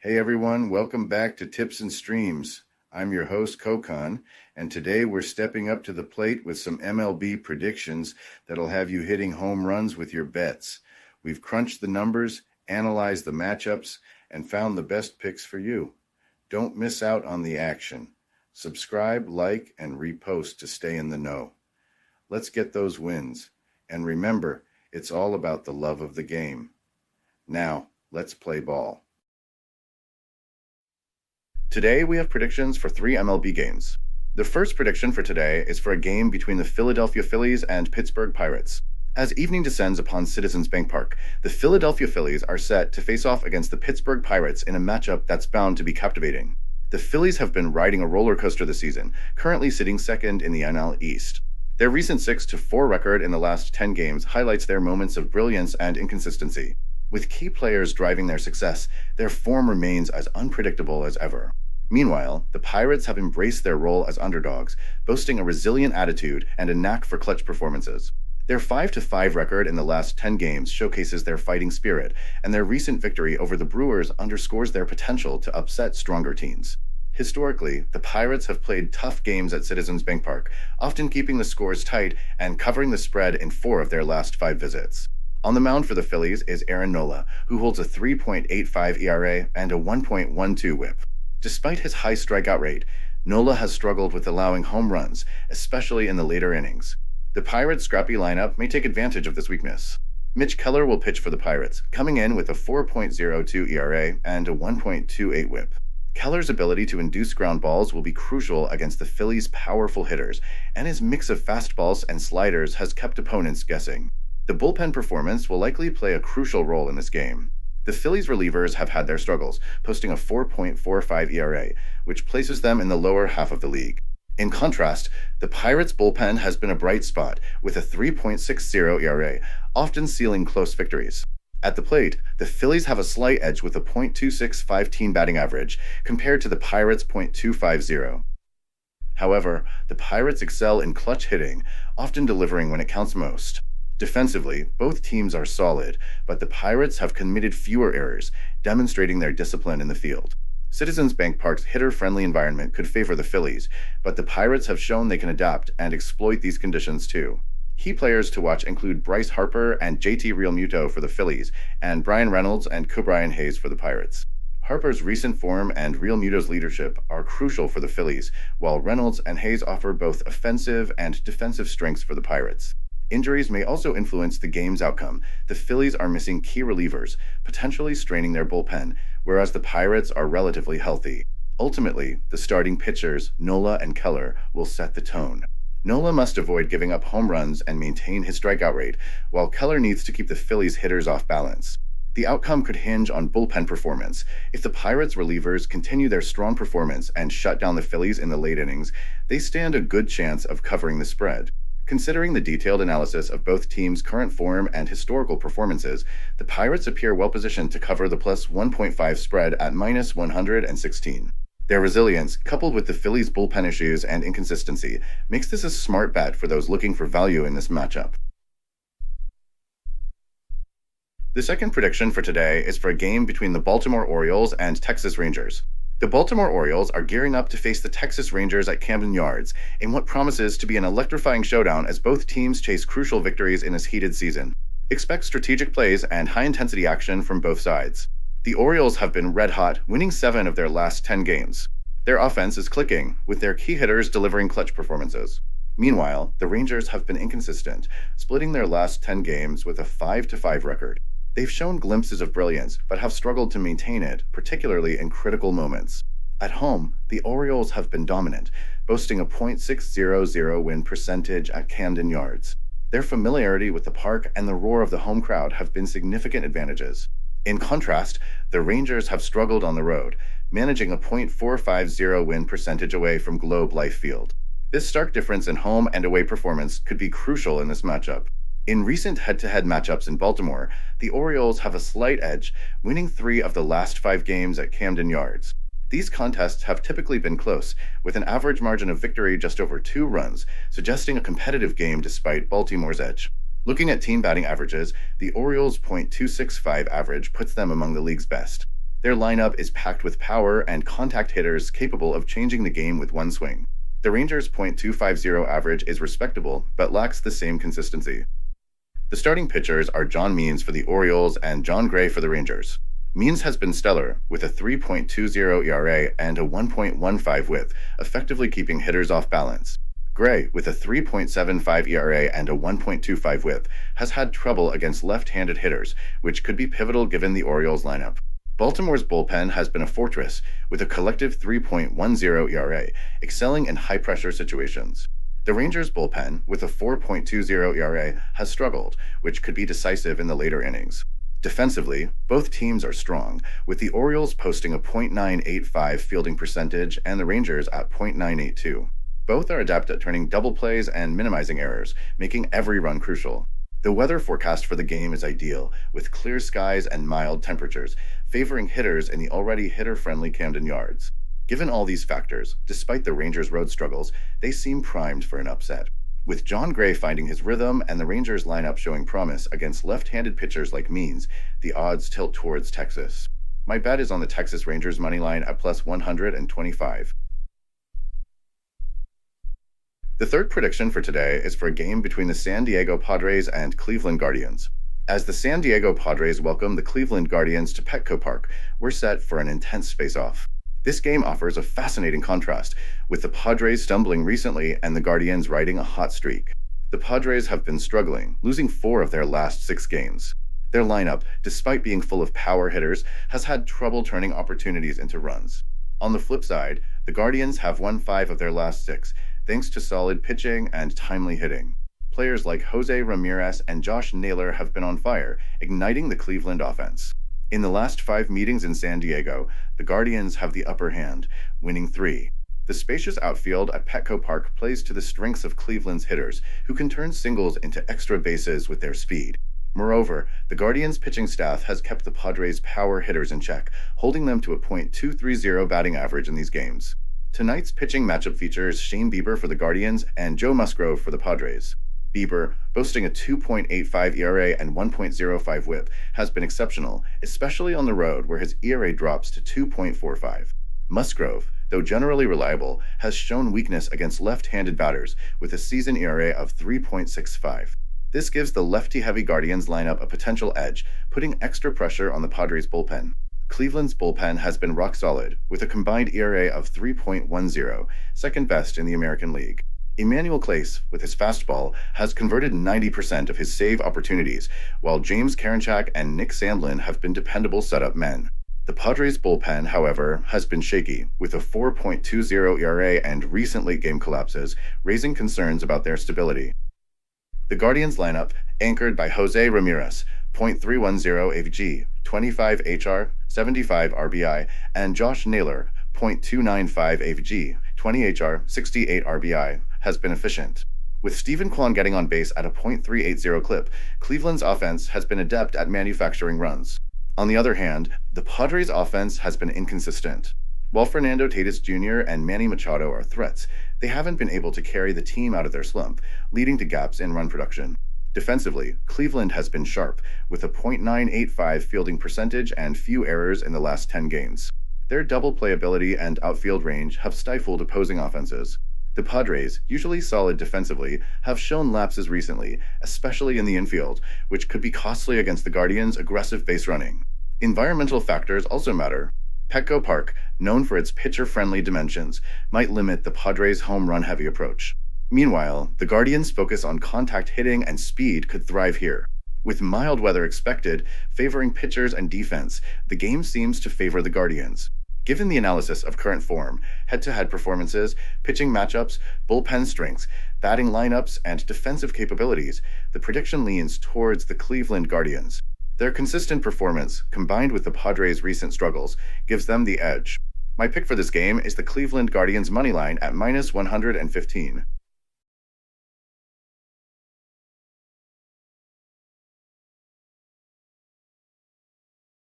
Hey everyone, welcome back to Tips and Streams. I'm your host, Kokon, and today we're stepping up to the plate with some MLB predictions that'll have you hitting home runs with your bets. We've crunched the numbers, analyzed the matchups, and found the best picks for you. Don't miss out on the action. Subscribe, like, and repost to stay in the know. Let's get those wins. And remember, it's all about the love of the game. Now, let's play ball. Today, we have predictions for 3 MLB games. The first prediction for today is for a game between the Philadelphia Phillies and Pittsburgh Pirates. As evening descends upon Citizens Bank Park, the Philadelphia Phillies are set to face off against the Pittsburgh Pirates in a matchup that's bound to be captivating. The Phillies have been riding a roller coaster this season, currently sitting second in the NL East. Their recent 6-4 record in the last 10 games highlights their moments of brilliance and inconsistency. With key players driving their success, their form remains as unpredictable as ever. Meanwhile, the Pirates have embraced their role as underdogs, boasting a resilient attitude and a knack for clutch performances. Their 5-5 record in the last 10 games showcases their fighting spirit, and their recent victory over the Brewers underscores their potential to upset stronger teams. Historically, the Pirates have played tough games at Citizens Bank Park, often keeping the scores tight and covering the spread in 4 of their last 5 visits. On the mound for the Phillies is Aaron Nola, who holds a 3.85 ERA and a 1.12 whip. Despite his high strikeout rate, Nola has struggled with allowing home runs, especially in the later innings. The Pirates' scrappy lineup may take advantage of this weakness. Mitch Keller will pitch for the Pirates, coming in with a 4.02 ERA and a 1.28 whip. Keller's ability to induce ground balls will be crucial against the Phillies' powerful hitters, and his mix of fastballs and sliders has kept opponents guessing. The bullpen performance will likely play a crucial role in this game. The Phillies relievers have had their struggles, posting a 4.45 ERA, which places them in the lower half of the league. In contrast, the Pirates' bullpen has been a bright spot, with a 3.60 ERA, often sealing close victories. At the plate, the Phillies have a slight edge with a .265 team batting average compared to the Pirates' .250. However, the Pirates excel in clutch hitting, often delivering when it counts most. Defensively, both teams are solid, but the Pirates have committed fewer errors, demonstrating their discipline in the field. Citizens Bank Park's hitter-friendly environment could favor the Phillies, but the Pirates have shown they can adapt and exploit these conditions too. Key players to watch include Bryce Harper and JT Realmuto for the Phillies, and Brian Reynolds and Cobrian Hayes for the Pirates. Harper's recent form and Realmuto's leadership are crucial for the Phillies, while Reynolds and Hayes offer both offensive and defensive strengths for the Pirates. Injuries may also influence the game's outcome. The Phillies are missing key relievers, potentially straining their bullpen, whereas the Pirates are relatively healthy. Ultimately, the starting pitchers, Nola and Keller, will set the tone. Nola must avoid giving up home runs and maintain his strikeout rate, while Keller needs to keep the Phillies' hitters off balance. The outcome could hinge on bullpen performance. If the Pirates' relievers continue their strong performance and shut down the Phillies in the late innings, they stand a good chance of covering the spread. Considering the detailed analysis of both teams' current form and historical performances, the Pirates appear well-positioned to cover the plus 1.5 spread at minus 116. Their resilience, coupled with the Phillies' bullpen issues and inconsistency, makes this a smart bet for those looking for value in this matchup. The second prediction for today is for a game between the Baltimore Orioles and Texas Rangers. The Baltimore Orioles are gearing up to face the Texas Rangers at Camden Yards in what promises to be an electrifying showdown as both teams chase crucial victories in this heated season. Expect strategic plays and high-intensity action from both sides. The Orioles have been red-hot, winning 7 of their last 10 games. Their offense is clicking, with their key hitters delivering clutch performances. Meanwhile, the Rangers have been inconsistent, splitting their last 10 games with a 5-5 record. They've shown glimpses of brilliance, but have struggled to maintain it, particularly in critical moments. At home, the Orioles have been dominant, boasting a .600 win percentage at Camden Yards. Their familiarity with the park and the roar of the home crowd have been significant advantages. In contrast, the Rangers have struggled on the road, managing a .450 win percentage away from Globe Life Field. This stark difference in home and away performance could be crucial in this matchup. In recent head-to-head matchups in Baltimore, the Orioles have a slight edge, winning 3 of the last 5 games at Camden Yards. These contests have typically been close, with an average margin of victory just over 2 runs, suggesting a competitive game despite Baltimore's edge. Looking at team batting averages, the Orioles' .265 average puts them among the league's best. Their lineup is packed with power and contact hitters capable of changing the game with one swing. The Rangers' .250 average is respectable, but lacks the same consistency. The starting pitchers are John Means for the Orioles and John Gray for the Rangers. Means has been stellar, with a 3.20 ERA and a 1.15 WHIP, effectively keeping hitters off balance. Gray, with a 3.75 ERA and a 1.25 WHIP, has had trouble against left-handed hitters, which could be pivotal given the Orioles lineup. Baltimore's bullpen has been a fortress, with a collective 3.10 ERA, excelling in high-pressure situations. The Rangers' bullpen, with a 4.20 ERA, has struggled, which could be decisive in the later innings. Defensively, both teams are strong, with the Orioles posting a .985 fielding percentage and the Rangers at .982. Both are adept at turning double plays and minimizing errors, making every run crucial. The weather forecast for the game is ideal, with clear skies and mild temperatures, favoring hitters in the already hitter-friendly Camden Yards. Given all these factors, despite the Rangers' road struggles, they seem primed for an upset. With John Gray finding his rhythm and the Rangers' lineup showing promise against left-handed pitchers like Means, the odds tilt towards Texas. My bet is on the Texas Rangers moneyline at plus 125. The third prediction for today is for a game between the San Diego Padres and Cleveland Guardians. As the San Diego Padres welcome the Cleveland Guardians to Petco Park, we're set for an intense face-off. This game offers a fascinating contrast, with the Padres stumbling recently and the Guardians riding a hot streak. The Padres have been struggling, losing 4 of their last 6 games. Their lineup, despite being full of power hitters, has had trouble turning opportunities into runs. On the flip side, the Guardians have won 5 of their last 6, thanks to solid pitching and timely hitting. Players like Jose Ramirez and Josh Naylor have been on fire, igniting the Cleveland offense. In the last 5 meetings in San Diego, the Guardians have the upper hand, winning 3. The spacious outfield at Petco Park plays to the strengths of Cleveland's hitters, who can turn singles into extra bases with their speed. Moreover, the Guardians' pitching staff has kept the Padres' power hitters in check, holding them to a .230 batting average in these games. Tonight's pitching matchup features Shane Bieber for the Guardians and Joe Musgrove for the Padres. Bieber, boasting a 2.85 ERA and 1.05 WHIP, has been exceptional, especially on the road where his ERA drops to 2.45. Musgrove, though generally reliable, has shown weakness against left-handed batters with a season ERA of 3.65. This gives the lefty-heavy Guardians lineup a potential edge, putting extra pressure on the Padres' bullpen. Cleveland's bullpen has been rock solid, with a combined ERA of 3.10, second best in the American League. Emmanuel Clase, with his fastball, has converted 90% of his save opportunities, while James Karinchak and Nick Sandlin have been dependable setup men. The Padres' bullpen, however, has been shaky, with a 4.20 ERA and recent late-game collapses, raising concerns about their stability. The Guardians lineup, anchored by Jose Ramirez, .310 AVG, 25 HR, 75 RBI, and Josh Naylor, .295 AVG, 20 HR, 68 RBI, has been efficient. With Stephen Kwan getting on base at a .380 clip, Cleveland's offense has been adept at manufacturing runs. On the other hand, the Padres' offense has been inconsistent. While Fernando Tatis Jr. and Manny Machado are threats, they haven't been able to carry the team out of their slump, leading to gaps in run production. Defensively, Cleveland has been sharp, with a .985 fielding percentage and few errors in the last 10 games. Their double playability and outfield range have stifled opposing offenses. The Padres, usually solid defensively, have shown lapses recently, especially in the infield, which could be costly against the Guardians' aggressive base running. Environmental factors also matter. Petco Park, known for its pitcher-friendly dimensions, might limit the Padres' home run-heavy approach. Meanwhile, the Guardians' focus on contact hitting and speed could thrive here. With mild weather expected, favoring pitchers and defense, the game seems to favor the Guardians. Given the analysis of current form, head-to-head performances, pitching matchups, bullpen strengths, batting lineups, and defensive capabilities, the prediction leans towards the Cleveland Guardians. Their consistent performance, combined with the Padres' recent struggles, gives them the edge. My pick for this game is the Cleveland Guardians moneyline at -115.